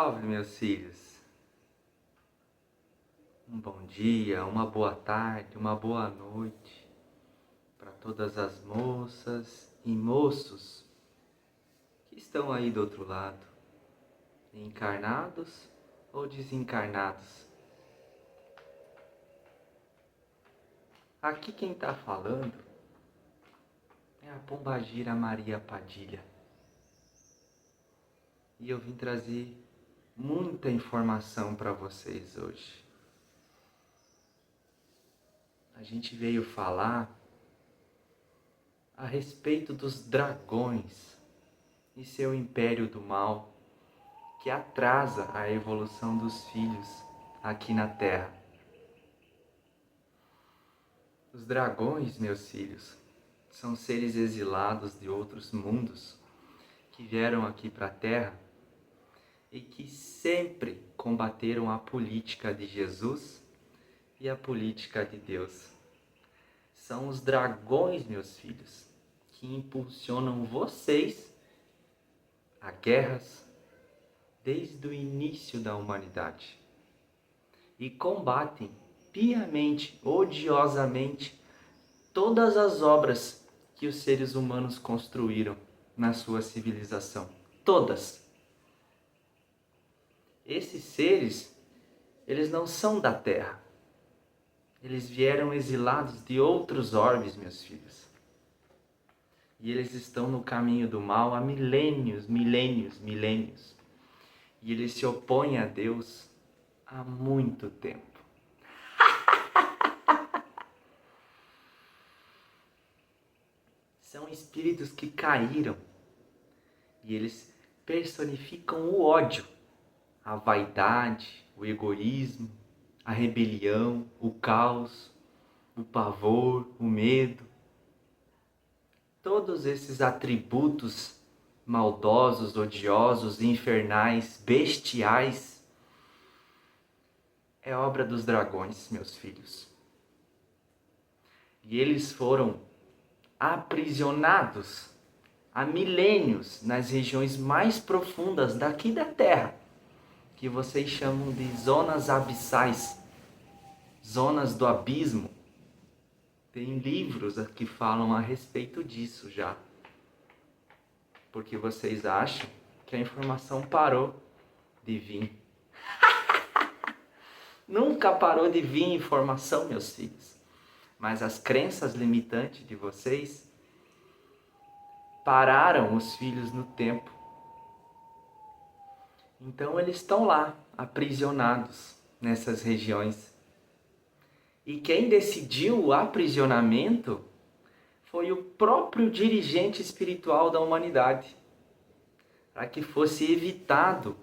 Salve, meus filhos! Um bom dia, uma boa tarde, uma boa noite para todas as moças e moços que estão aí do outro lado, encarnados ou desencarnados. Aqui quem está falando é a Pombagira Maria Padilha. E eu vim trazer muita informação para vocês hoje. A gente veio falar a respeito dos dragões e seu império do mal, que atrasa a evolução dos filhos aqui na Terra. Os dragões, meus filhos, são seres exilados de outros mundos que vieram aqui para a Terra e que sempre combateram a política de Jesus e a política de Deus. São os dragões, meus filhos, que impulsionam vocês a guerras desde o início da humanidade e combatem piamente, odiosamente, todas as obras que os seres humanos construíram na sua civilização. Todas. Esses seres, eles não são da Terra. Eles vieram exilados de outros orbes, meus filhos. E eles estão no caminho do mal há milênios. E eles se opõem a Deus há muito tempo. São espíritos que caíram e eles personificam o ódio, a vaidade, o egoísmo, a rebelião, o caos, o pavor, o medo. Todos esses atributos maldosos, odiosos, infernais, bestiais, é obra dos dragões, meus filhos. E eles foram aprisionados há milênios nas regiões mais profundas daqui da Terra, que vocês chamam de zonas abissais, zonas do abismo. Tem livros que falam a respeito disso já. Porque vocês acham que a informação parou de vir. Nunca parou de vir informação, meus filhos. Mas as crenças limitantes de vocês pararam os filhos no tempo. Então eles estão lá, aprisionados nessas regiões. E quem decidiu o aprisionamento foi o próprio dirigente espiritual da humanidade, para que fosse evitado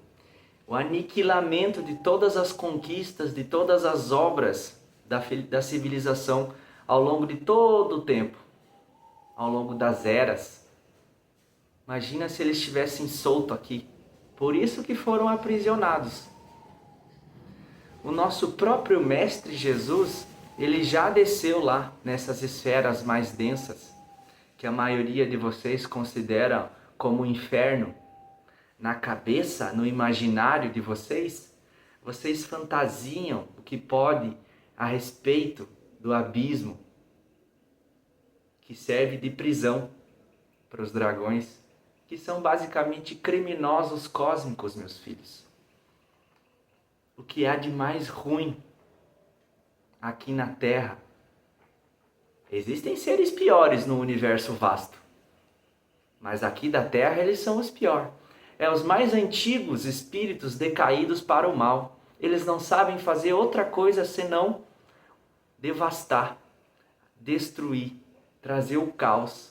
o aniquilamento de todas as conquistas, de todas as obras da civilização ao longo de todo o tempo, ao longo das eras. Imagina se eles estivessem soltos aqui. Por isso que foram aprisionados. O nosso próprio Mestre Jesus, ele já desceu lá nessas esferas mais densas, que a maioria de vocês considera como inferno. Na cabeça, no imaginário de vocês, vocês fantasiam o que pode a respeito do abismo, que serve de prisão para os dragões, que são basicamente criminosos cósmicos, meus filhos. O que há de mais ruim aqui na Terra? Existem seres piores no universo vasto, mas aqui da Terra eles são os piores. É os mais antigos espíritos decaídos para o mal. Eles não sabem fazer outra coisa senão devastar, destruir, trazer o caos.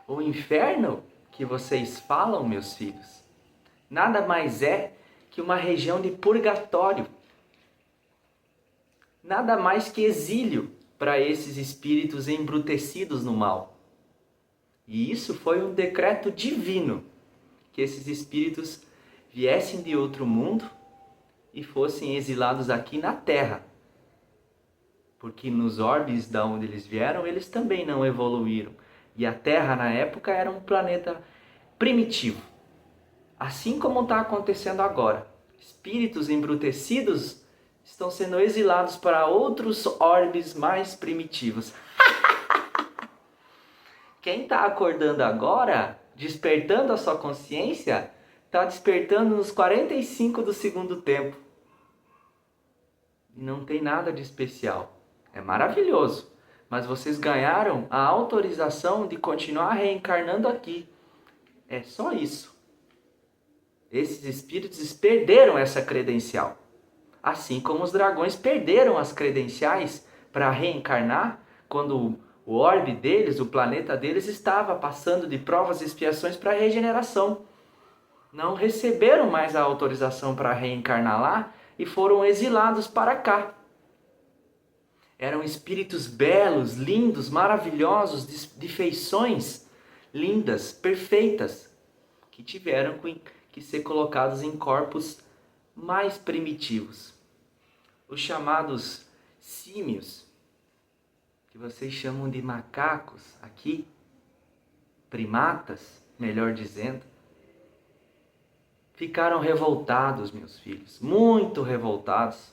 O inferno que vocês falam, meus filhos, nada mais é que uma região de purgatório. Nada mais que exílio para esses espíritos embrutecidos no mal. E isso foi um decreto divino, que esses espíritos viessem de outro mundo e fossem exilados aqui na Terra. Porque nos orbes da onde eles vieram, eles também não evoluíram. E a Terra, na época, era um planeta primitivo. Assim como está acontecendo agora. Espíritos embrutecidos estão sendo exilados para outros orbes mais primitivos. Quem está acordando agora, despertando a sua consciência, está despertando nos 45 do segundo tempo. E não tem nada de especial. É maravilhoso. Mas vocês ganharam a autorização de continuar reencarnando aqui. É só isso. Esses espíritos perderam essa credencial. Assim como os dragões perderam as credenciais para reencarnar quando o orbe deles, o planeta deles, estava passando de provas e expiações para regeneração. Não receberam mais a autorização para reencarnar lá e foram exilados para cá. Eram espíritos belos, lindos, maravilhosos, de feições lindas, perfeitas, que tiveram que ser colocados em corpos mais primitivos. Os chamados símios, que vocês chamam de macacos aqui, primatas, melhor dizendo, ficaram revoltados, meus filhos, muito revoltados,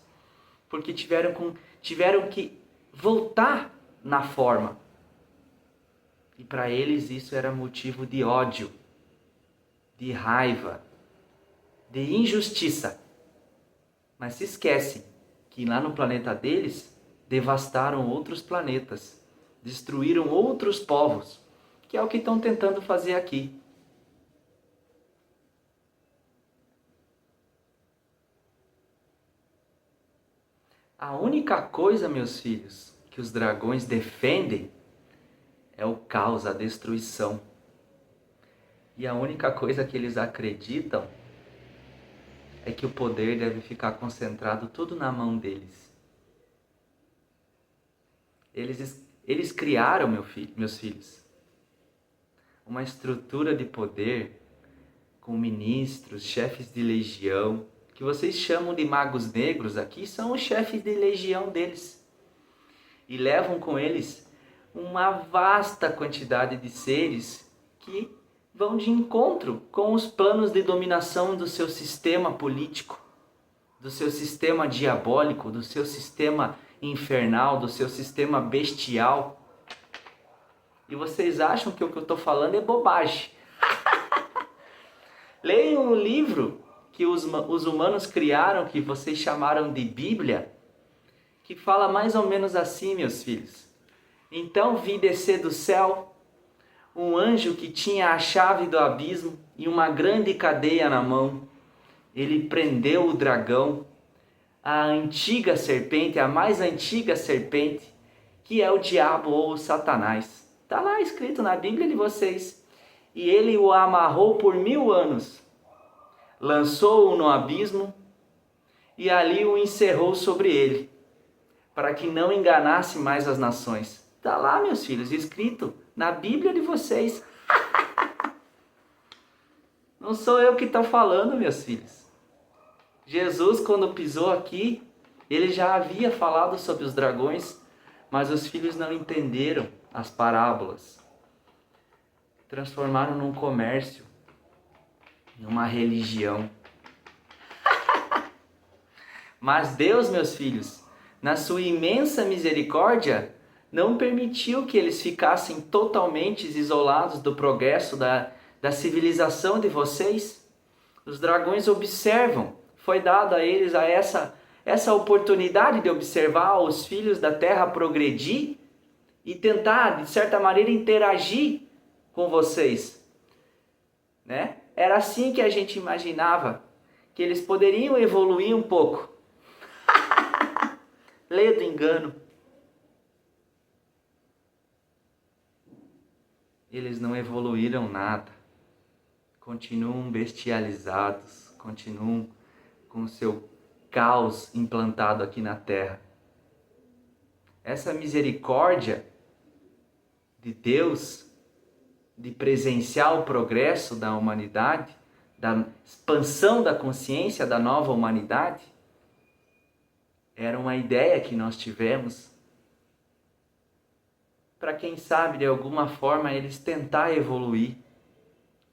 porque tiveram que voltar na forma. E para eles isso era motivo de ódio, de raiva, de injustiça. Mas se esquecem que lá no planeta deles devastaram outros planetas, destruíram outros povos, que é o que estão tentando fazer aqui. A única coisa, meus filhos, que os dragões defendem é o caos, a destruição. E a única coisa que eles acreditam é que o poder deve ficar concentrado tudo na mão deles. Eles criaram, meus filhos, uma estrutura de poder com ministros, chefes de legião, que vocês chamam de magos negros aqui, são os chefes de legião deles. E levam com eles uma vasta quantidade de seres que vão de encontro com os planos de dominação do seu sistema político, do seu sistema diabólico, do seu sistema infernal, do seu sistema bestial. E vocês acham que o que eu estou falando é bobagem. Leiam o livro que os humanos criaram, que vocês chamaram de Bíblia, que fala mais ou menos assim, meus filhos. Então vi descer do céu um anjo que tinha a chave do abismo e uma grande cadeia na mão. Ele prendeu o dragão, a antiga serpente, a mais antiga serpente, que é o diabo ou o Satanás. Está lá escrito na Bíblia de vocês. E ele o amarrou por 1000 anos. Lançou-o no abismo e ali o encerrou sobre ele, para que não enganasse mais as nações. Está lá, meus filhos, escrito na Bíblia de vocês. Não sou eu que estou falando, meus filhos. Jesus, quando pisou aqui, ele já havia falado sobre os dragões, mas os filhos não entenderam as parábolas. Transformaram num comércio, numa religião. Mas Deus, meus filhos, na sua imensa misericórdia, não permitiu que eles ficassem totalmente isolados do progresso da civilização de vocês. Os dragões observam. Foi dada a eles essa oportunidade de observar os filhos da Terra progredir e tentar, de certa maneira, interagir com vocês, né? Era assim que a gente imaginava que eles poderiam evoluir um pouco. Leia do engano. Eles não evoluíram nada. Continuam bestializados, continuam com o seu caos implantado aqui na Terra. Essa misericórdia de Deus de presenciar o progresso da humanidade, da expansão da consciência da nova humanidade, era uma ideia que nós tivemos para, quem sabe, de alguma forma eles tentar evoluir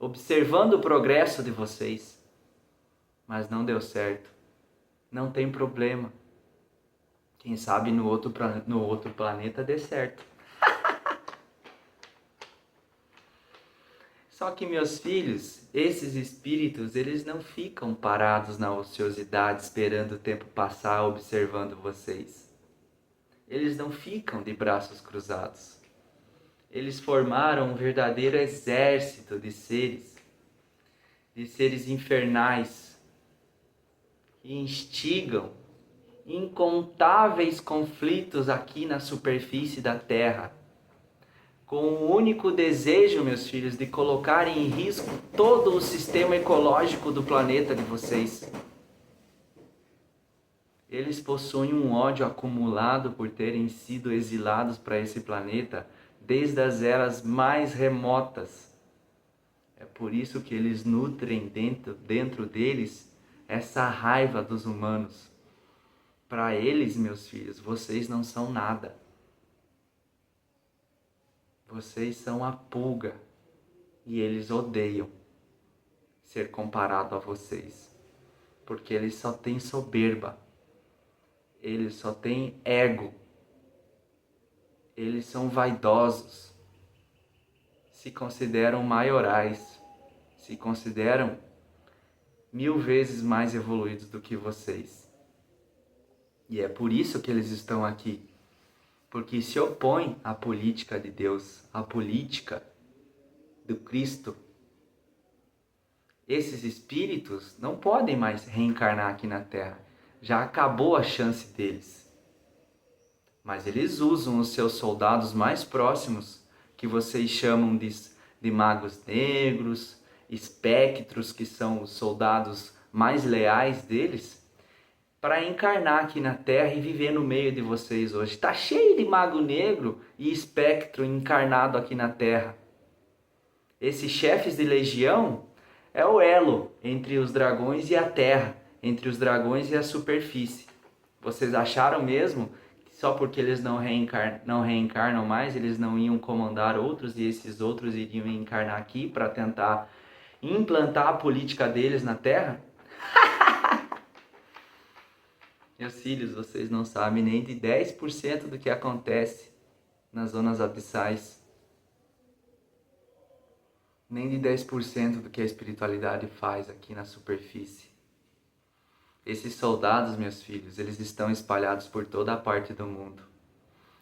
observando o progresso de vocês. Mas não deu certo. Não tem problema. Quem sabe no outro planeta dê certo. Só que, meus filhos, esses espíritos, eles não ficam parados na ociosidade, esperando o tempo passar, observando vocês. Eles não ficam de braços cruzados. Eles formaram um verdadeiro exército de seres infernais, que instigam incontáveis conflitos aqui na superfície da Terra, com o único desejo, meus filhos, de colocar em risco todo o sistema ecológico do planeta de vocês. Eles possuem um ódio acumulado por terem sido exilados para esse planeta desde as eras mais remotas. É por isso que eles nutrem dentro deles essa raiva dos humanos. Para eles, meus filhos, vocês não são nada. Vocês são a pulga e eles odeiam ser comparado a vocês, porque eles só têm soberba, eles só têm ego, eles são vaidosos, se consideram maiorais, se consideram 1000 vezes mais evoluídos do que vocês. E é por isso que eles estão aqui. Porque se opõe à política de Deus, à política do Cristo. Esses espíritos não podem mais reencarnar aqui na Terra. Já acabou a chance deles. Mas eles usam os seus soldados mais próximos, que vocês chamam de magos negros, espectros, que são os soldados mais leais deles, para encarnar aqui na Terra e viver no meio de vocês hoje. Está cheio de mago negro e espectro encarnado aqui na Terra. Esses chefes de legião é o elo entre os dragões e a Terra, entre os dragões e a superfície. Vocês acharam mesmo que só porque eles não reencarnam mais, eles não iam comandar outros e esses outros iriam encarnar aqui para tentar implantar a política deles na Terra? Meus filhos, vocês não sabem nem de 10% do que acontece nas zonas abissais. Nem de 10% do que a espiritualidade faz aqui na superfície. Esses soldados, meus filhos, eles estão espalhados por toda a parte do mundo.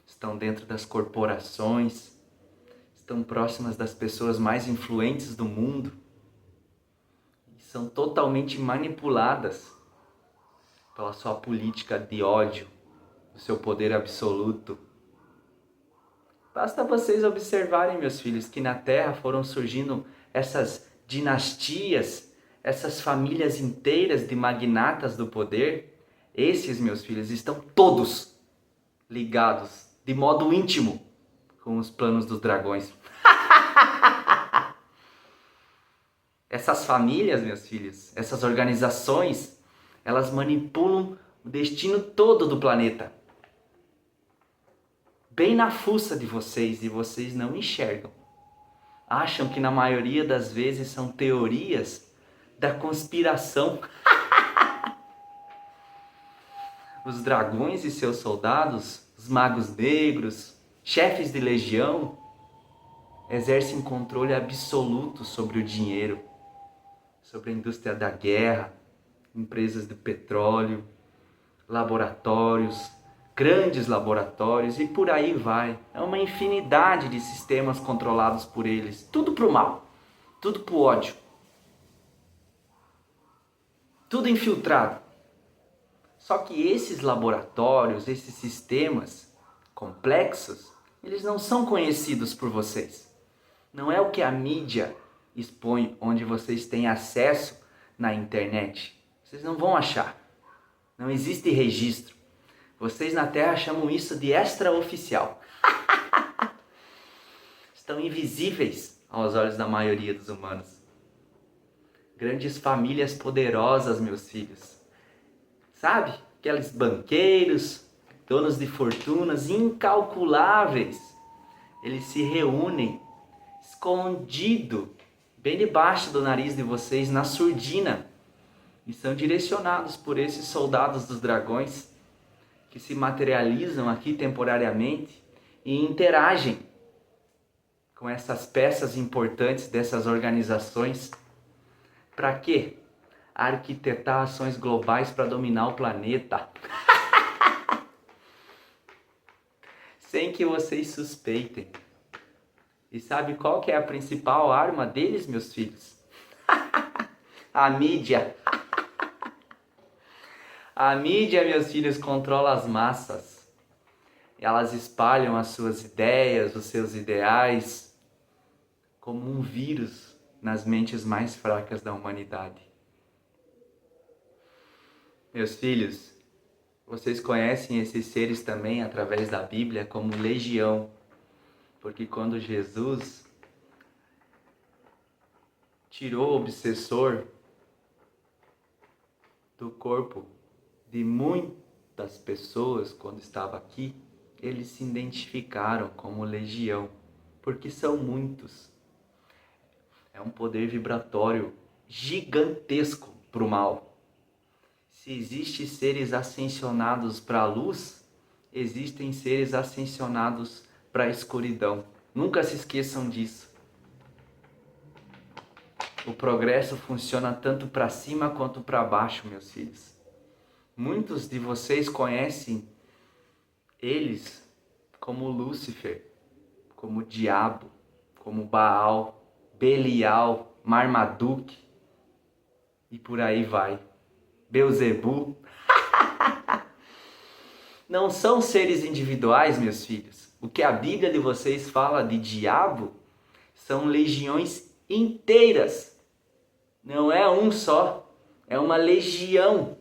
Estão dentro das corporações, estão próximas das pessoas mais influentes do mundo. E são totalmente manipuladas pela sua política de ódio, do seu poder absoluto. Basta vocês observarem, meus filhos, que na Terra foram surgindo essas dinastias, essas famílias inteiras de magnatas do poder. Esses, meus filhos, estão todos ligados, de modo íntimo, com os planos dos dragões. Essas famílias, meus filhos, essas organizações, elas manipulam o destino todo do planeta. Bem na fuça de vocês, e vocês não enxergam. Acham que na maioria das vezes são teorias da conspiração. Os dragões e seus soldados, os magos negros, chefes de legião, exercem controle absoluto sobre o dinheiro, sobre a indústria da guerra, empresas de petróleo, laboratórios, grandes laboratórios e por aí vai. É uma infinidade de sistemas controlados por eles. Tudo pro mal, tudo pro ódio. Tudo infiltrado. Só que esses laboratórios, esses sistemas complexos, eles não são conhecidos por vocês. Não é o que a mídia expõe, onde vocês têm acesso na internet. Vocês não vão achar. Não existe registro. Vocês na Terra chamam isso de extraoficial. Estão invisíveis aos olhos da maioria dos humanos. Grandes famílias poderosas, meus filhos. Sabe? Aqueles banqueiros, donos de fortunas incalculáveis. Eles se reúnem escondido bem debaixo do nariz de vocês, na surdina, e são direcionados por esses soldados dos dragões que se materializam aqui temporariamente e interagem com essas peças importantes dessas organizações. Para quê? Arquitetar ações globais para dominar o planeta. Sem que vocês suspeitem. E sabe qual que é a principal arma deles, meus filhos? A mídia. A mídia, meus filhos, controla as massas. Elas espalham as suas ideias, os seus ideais, como um vírus nas mentes mais fracas da humanidade. Meus filhos, vocês conhecem esses seres também através da Bíblia como legião, porque quando Jesus tirou o obsessor do corpo de muitas pessoas quando estava aqui, eles se identificaram como legião, porque são muitos. É um poder vibratório gigantesco para o mal. Se existem seres ascensionados para a luz, existem seres ascensionados para a escuridão. Nunca se esqueçam disso. O progresso funciona tanto para cima quanto para baixo, meus filhos. Muitos de vocês conhecem eles como Lúcifer, como Diabo, como Baal, Belial, Marmaduke e por aí vai. Beuzebu. Não são seres individuais, meus filhos. O que a Bíblia de vocês fala de diabo são legiões inteiras. Não é um só, é uma legião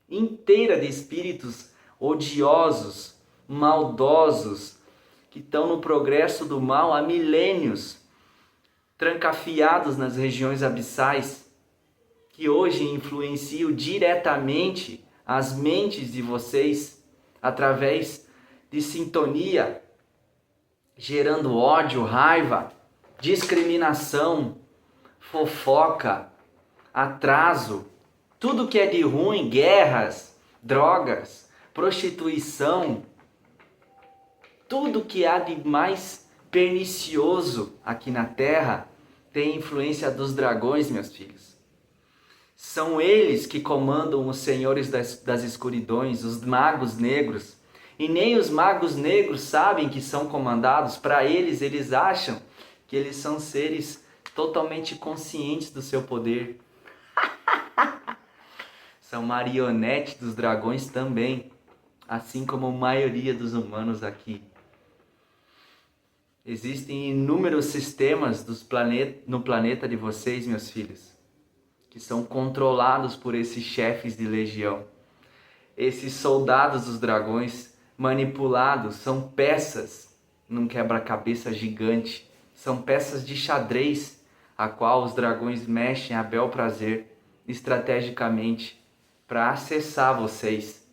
inteira de espíritos odiosos, maldosos, que estão no progresso do mal há milênios, trancafiados nas regiões abissais, que hoje influenciam diretamente as mentes de vocês através de sintonia, gerando ódio, raiva, discriminação, fofoca, atraso, tudo que é de ruim, guerras, drogas, prostituição, tudo que há de mais pernicioso aqui na Terra tem influência dos dragões, meus filhos. São eles que comandam os senhores das escuridões, os magos negros. E nem os magos negros sabem que são comandados. Para eles, eles acham que eles são seres totalmente conscientes do seu poder. São marionetes dos dragões também, assim como a maioria dos humanos aqui. Existem inúmeros sistemas no planeta de vocês, meus filhos, que são controlados por esses chefes de legião. Esses soldados dos dragões manipulados são peças num quebra-cabeça gigante. São peças de xadrez, a qual os dragões mexem a bel prazer, estrategicamente, para acessar vocês.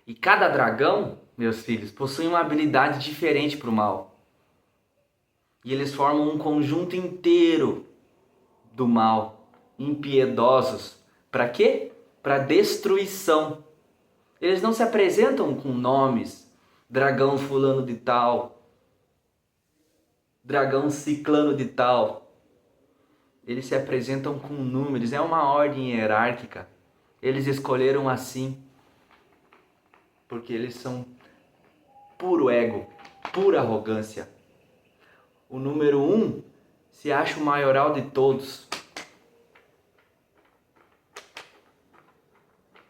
E cada dragão, meus filhos, possui uma habilidade diferente para o mal. E eles formam um conjunto inteiro do mal, impiedosos. Para quê? Para destruição. Eles não se apresentam com nomes, dragão fulano de tal, dragão ciclano de tal. Eles se apresentam com números, é uma ordem hierárquica. Eles escolheram assim, porque eles são puro ego, pura arrogância. O número 1 se acha o maioral de todos.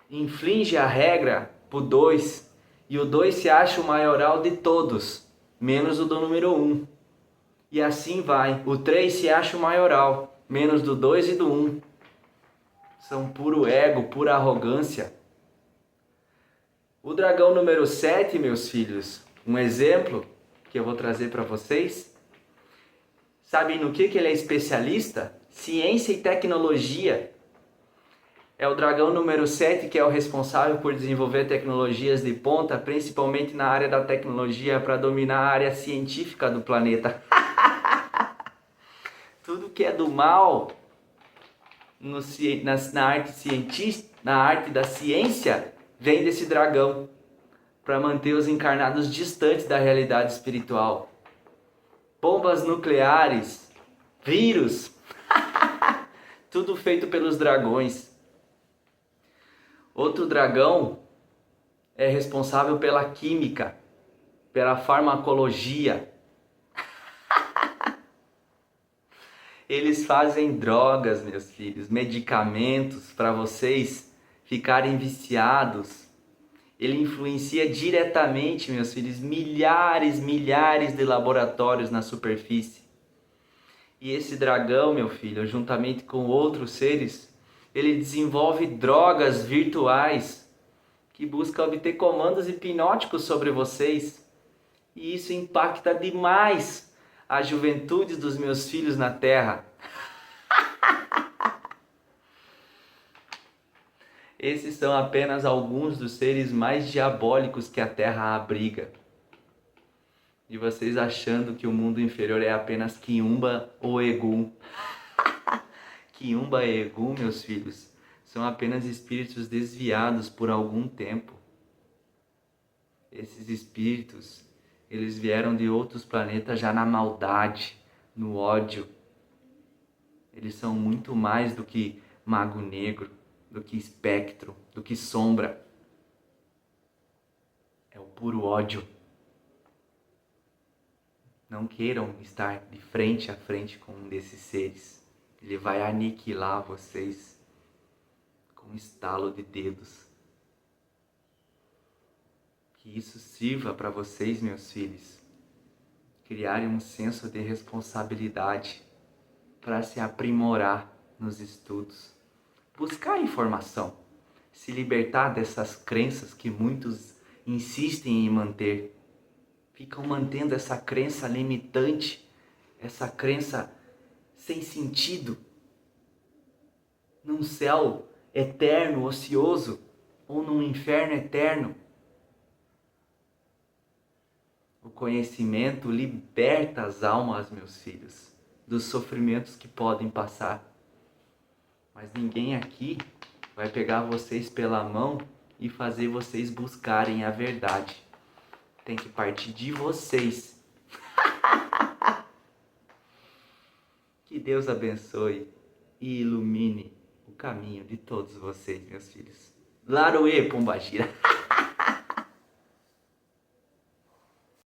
Inflige a regra pro 2 e o 2 se acha o maioral de todos, menos o do número 1. E assim vai. O 3 se acha o maioral, menos do 2 e do 1. São puro ego, pura arrogância. O dragão número 7, meus filhos, um exemplo que eu vou trazer para vocês. Sabem no que ele é especialista? Ciência e tecnologia. É o dragão número 7 que é o responsável por desenvolver tecnologias de ponta, principalmente na área da tecnologia, para dominar a área científica do planeta. Tudo que é do mal na arte da ciência vem desse dragão para manter os encarnados distantes da realidade espiritual. Bombas nucleares, vírus, tudo feito pelos dragões. Outro dragão é responsável pela química, pela farmacologia. Eles fazem drogas, meus filhos, medicamentos para vocês ficarem viciados. Ele influencia diretamente, meus filhos, milhares de laboratórios na superfície. E esse dragão, meu filho, juntamente com outros seres, ele desenvolve drogas virtuais que buscam obter comandos hipnóticos sobre vocês. E isso impacta demais a juventude dos meus filhos na Terra. Esses são apenas alguns dos seres mais diabólicos que a Terra abriga. E vocês achando que o mundo inferior é apenas Quiumba ou Egum. Quiumba e Egum, meus filhos, são apenas espíritos desviados por algum tempo. Esses espíritos, eles vieram de outros planetas já na maldade, no ódio. Eles são muito mais do que mago negro, do que espectro, do que sombra. É o puro ódio. Não queiram estar de frente a frente com um desses seres. Ele vai aniquilar vocês com um estalo de dedos. Que isso sirva para vocês, meus filhos, criarem um senso de responsabilidade para se aprimorar nos estudos, buscar informação, se libertar dessas crenças que muitos insistem em manter. Ficam mantendo essa crença limitante, essa crença sem sentido, num céu eterno, ocioso, ou num inferno eterno. O conhecimento liberta as almas, meus filhos, dos sofrimentos que podem passar. Mas ninguém aqui vai pegar vocês pela mão e fazer vocês buscarem a verdade. Tem que partir de vocês. Que Deus abençoe e ilumine o caminho de todos vocês, meus filhos. Laroê, Pombagira.